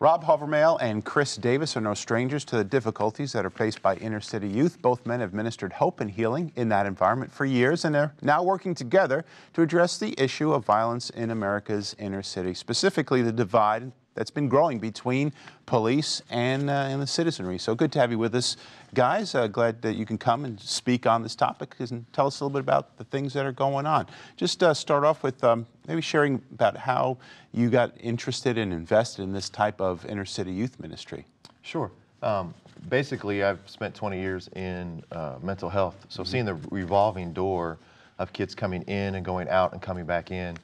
Rob Hovermale and Chris Davis are no strangers to the difficulties that are faced by inner-city youth. Both men have ministered hope and healing in that environment for years, and they're now working together to address the issue of violence in America's inner city, specifically the divide that's been growing between police and the citizenry. So good to have you with us, guys. Glad that you can come and speak on this topic and tell us a little bit about the things that are going on. Just start off with maybe sharing about how you got interested and invested in this type of inner-city youth ministry. Sure. Basically, I've spent 20 years in mental health, so seeing the revolving door of kids coming in and going out and coming back in,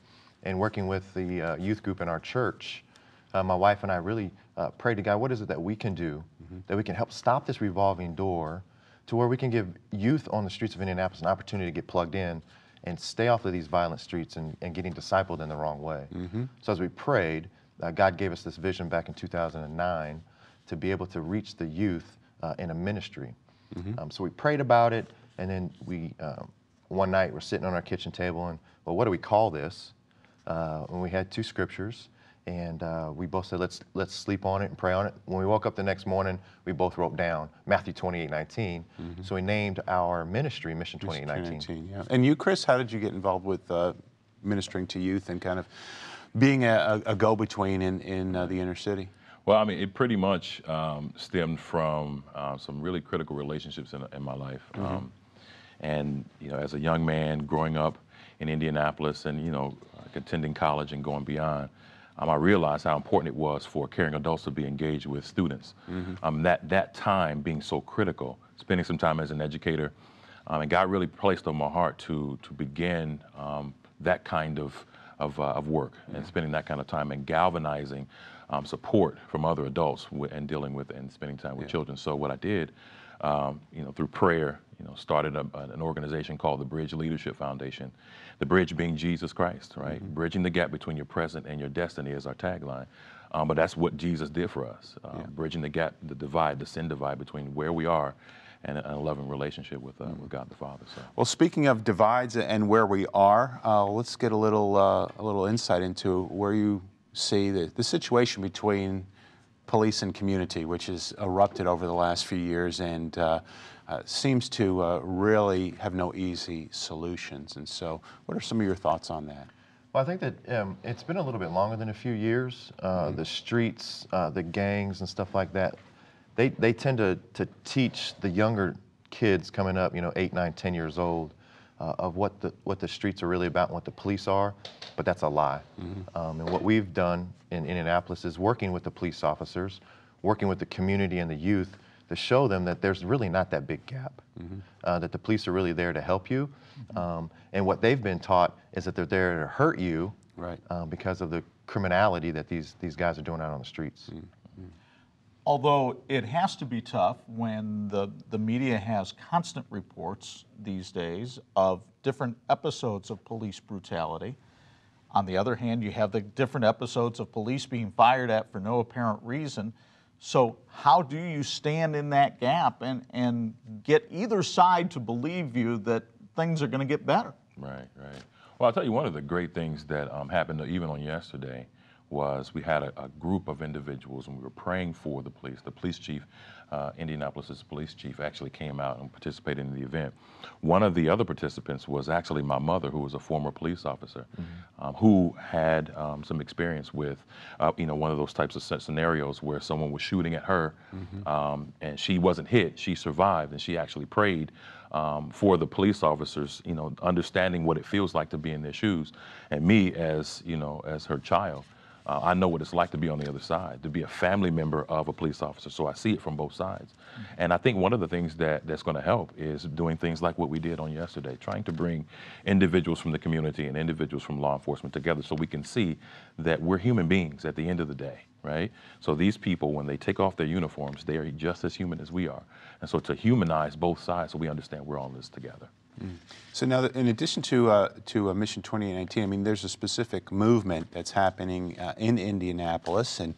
and working with the youth group in our church, my wife and I really prayed to God, what is it that we can do that we can help stop this revolving door to where we can give youth on the streets of Indianapolis an opportunity to get plugged in and stay off of these violent streets and getting discipled in the wrong way. So as we prayed, God gave us this vision back in 2009 to be able to reach the youth in a ministry. So we prayed about it, and then we, one night we're sitting on our kitchen table and, well, what do we call this? And we had two scriptures, and we both said, let's sleep on it and pray on it. When we woke up the next morning, we both wrote down Matthew 28:19. So we named our ministry Mission 28:19. Yeah. And you, Chris, how did you get involved with ministering to youth and kind of being a go-between in the inner city? Well, I mean, it pretty much stemmed from some really critical relationships in my life. And, you know, as a young man growing up in Indianapolis and, you know, attending college and going beyond, I realized how important it was for caring adults to be engaged with students. That time being so critical, spending some time as an educator, and God really placed on my heart to begin that kind of work and spending that kind of time and galvanizing support from other adults and dealing with and spending time with children. So what I did, you know, through prayer, you know, started an organization called the Bridge Leadership Foundation. The bridge being Jesus Christ, right? Bridging the gap between your present and your destiny is our tagline. But that's what Jesus did for us, bridging the gap, the divide, the sin divide between where we are and a loving relationship with God the Father. So. Well, speaking of divides and where we are, let's get a little insight into where you see the situation between police and community, which has erupted over the last few years and seems to really have no easy solutions. And so what are some of your thoughts on that? Well, I think that it's been a little bit longer than a few years. The streets, the gangs and stuff like that, they tend to teach the younger kids coming up, you know, 8, 9, 10 years old, of what the streets are really about and what the police are, but that's a lie. And what we've done in Indianapolis is working with the police officers, working with the community and the youth to show them that there's really not that big gap, that the police are really there to help you. And what they've been taught is that they're there to hurt you because of the criminality that these guys are doing out on the streets. Although it has to be tough when the media has constant reports these days of different episodes of police brutality. On the other hand, you have the different episodes of police being fired at for no apparent reason. So how do you stand in that gap and get either side to believe you that things are going to get better? Right. Well, I'll tell you, one of the great things that happened even on yesterday was we had a group of individuals and we were praying for the police. The police chief, Indianapolis's police chief, actually came out and participated in the event. One of the other participants was actually my mother, who was a former police officer, who had some experience with, you know, one of those types of scenarios where someone was shooting at her and she wasn't hit, she survived, and she actually prayed for the police officers, you know, understanding what it feels like to be in their shoes. And me, as, you know, as her child, I know what it's like to be on the other side, to be a family member of a police officer, so I see it from both sides. And I think one of the things that's going to help is doing things like what we did on yesterday, trying to bring individuals from the community and individuals from law enforcement together so we can see that we're human beings at the end of the day, right? So these people, when they take off their uniforms, they are just as human as we are. And so to humanize both sides so we understand we're all in this together. So now, in addition to Mission 2019, I mean, there's a specific movement that's happening in Indianapolis and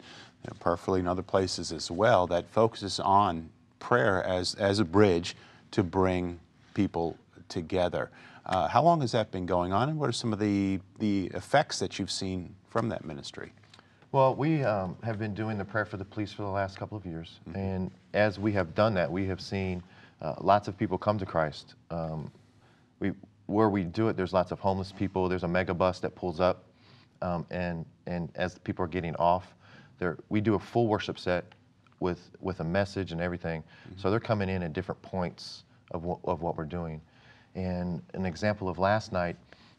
peripherally in other places as well that focuses on prayer as a bridge to bring people together. How long has that been going on, and what are some of the effects that you've seen from that ministry? Well, we have been doing the prayer for the police for the last couple of years, and as we have done that, we have seen lots of people come to Christ. Where we do it, there's lots of homeless people. There's a mega bus that pulls up, and as people are getting off, we do a full worship set with a message and everything. So they're coming in at different points of what we're doing. And an example of last night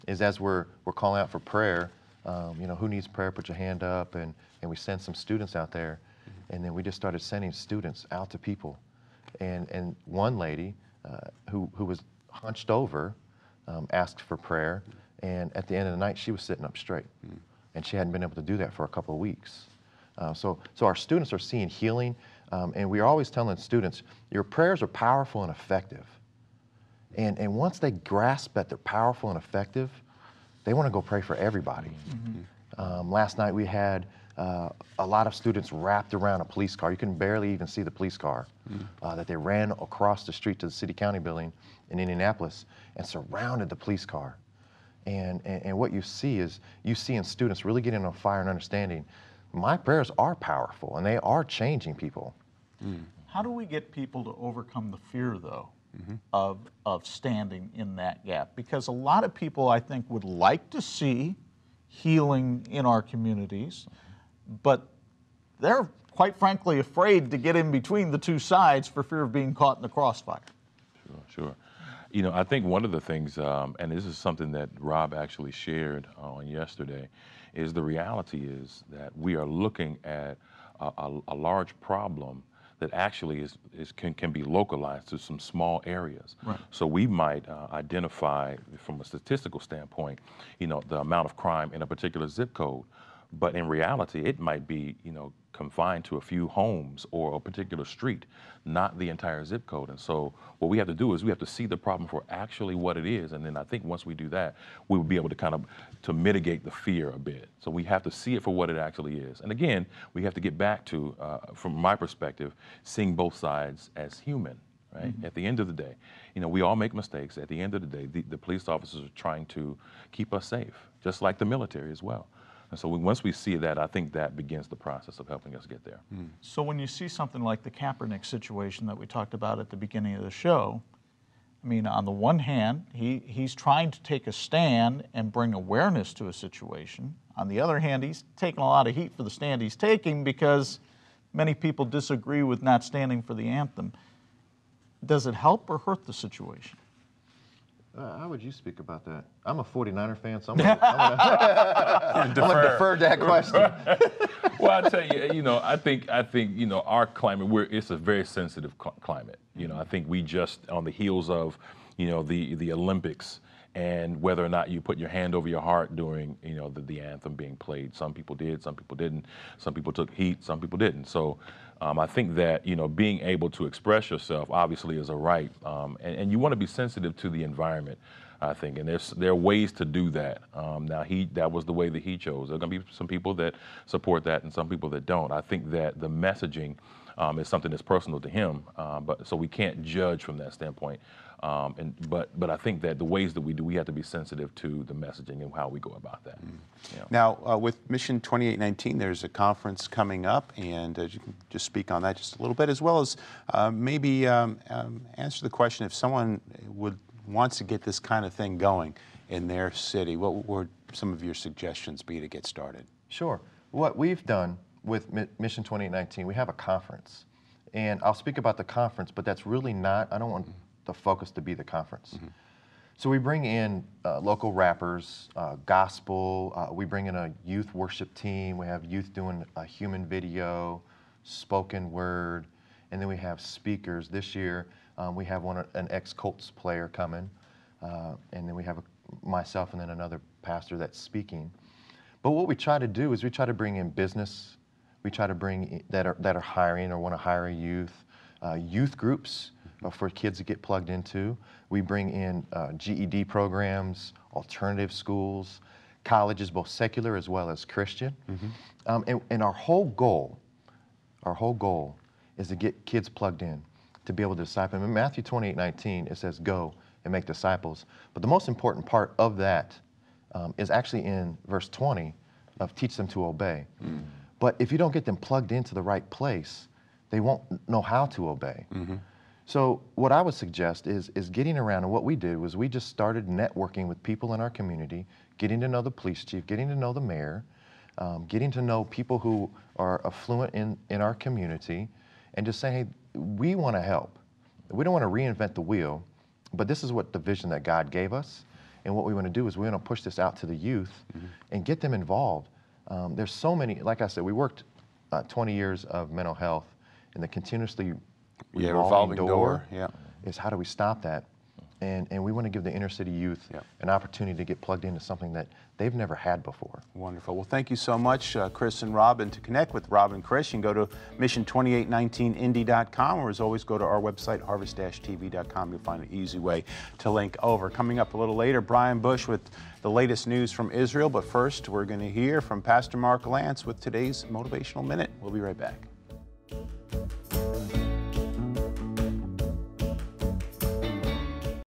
is as we're calling out for prayer. You know, who needs prayer? Put your hand up, and we send some students out there, and then we just started sending students out to people, and one lady who was hunched over asked for prayer, and at the end of the night she was sitting up straight, and she hadn't been able to do that for a couple of weeks. So our students are seeing healing, and we are always telling students, your prayers are powerful and effective, and once they grasp that they're powerful and effective, they want to go pray for everybody. Last night we had a lot of students wrapped around a police car. You can barely even see the police car that they ran across the street to the city county building in Indianapolis and surrounded the police car. And what you see is in students really getting on fire and understanding my prayers are powerful and they are changing people. How do we get people to overcome the fear, though, of standing in that gap? Because a lot of people, I think, would like to see healing in our communities, but they're quite frankly afraid to get in between the two sides for fear of being caught in the crossfire. Sure. You know, I think one of the things, and this is something that Rob actually shared on yesterday, is the reality is that we are looking at a large problem that actually can be localized to some small areas. Right. So we might identify from a statistical standpoint, you know, the amount of crime in a particular zip code, but in reality, it might be, you know, confined to a few homes or a particular street, not the entire zip code. And so what we have to do is we have to see the problem for actually what it is. And then I think once we do that, we will be able to kind of to mitigate the fear a bit. So we have to see it for what it actually is. And again, we have to get back to, from my perspective, seeing both sides as human. Right? At the end of the day, you know, we all make mistakes. At the end of the day, the police officers are trying to keep us safe, just like the military as well. And so once we see that, I think that begins the process of helping us get there. So when you see something like the Kaepernick situation that we talked about at the beginning of the show, I mean, on the one hand, he's trying to take a stand and bring awareness to a situation. On the other hand, he's taking a lot of heat for the stand he's taking because many people disagree with not standing for the anthem. Does it help or hurt the situation? How would you speak about that? I'm a 49er fan, so I'm gonna defer that question. Well, I tell you, you know, I think, you know, our climate, it's a very sensitive climate. You know, I think we just on the heels of, you know, the Olympics and whether or not you put your hand over your heart during, you know, the anthem being played. Some people did, some people didn't. Some people took heat, some people didn't. So I think that, you know, being able to express yourself obviously is a right, and you want to be sensitive to the environment, I think, and there are ways to do that. Now that was the way that he chose. There are going to be some people that support that and some people that don't. I think that the messaging is something that's personal to him, but so we can't judge from that standpoint. But I think that the ways that we have to be sensitive to the messaging and how we go about that. Yeah. Now, with Mission 2819, there's a conference coming up, and you can just speak on that just a little bit, as well as maybe answer the question if someone wants to get this kind of thing going in their city, what would some of your suggestions be to get started? Sure. What we've done with Mission 2819, we have a conference. And I'll speak about the conference, but that's really not, I don't want the focus to be the conference. So we bring in local rappers, gospel, we bring in a youth worship team, we have youth doing a human video, spoken word, and then we have speakers. This year we have an ex-Colts player coming, and then we have myself and then another pastor that's speaking. But what we try to do is we try to bring in business, we try to bring that are hiring or want to hire a youth groups for kids to get plugged into. We bring in GED programs, alternative schools, colleges, both secular as well as Christian. And our whole goal is to get kids plugged in, to be able to disciple. In Matthew 28:19, it says, go and make disciples. But the most important part of that is actually in verse 20 of teach them to obey. But if you don't get them plugged into the right place, they won't know how to obey. So what I would suggest is getting around, and what we did was we just started networking with people in our community, getting to know the police chief, getting to know the mayor, getting to know people who are affluent in our community, and just saying, hey, we want to help. We don't want to reinvent the wheel, but this is what the vision that God gave us. And what we want to do is we want to push this out to the youth and get them involved. There's so many, like I said, we worked 20 years of mental health, and the continuously revolving door is how do we stop that? And we want to give the inner city youth an opportunity to get plugged into something that they've never had before. Wonderful. Well, thank you so much, Chris and Rob. And to connect with Rob and Chris, you can go to mission2819indy.com, or as always, go to our website, harvest-tv.com. You'll find an easy way to link over. Coming up a little later, Brian Bush with the latest news from Israel. But first, we're going to hear from Pastor Mark Lance with today's Motivational Minute. We'll be right back.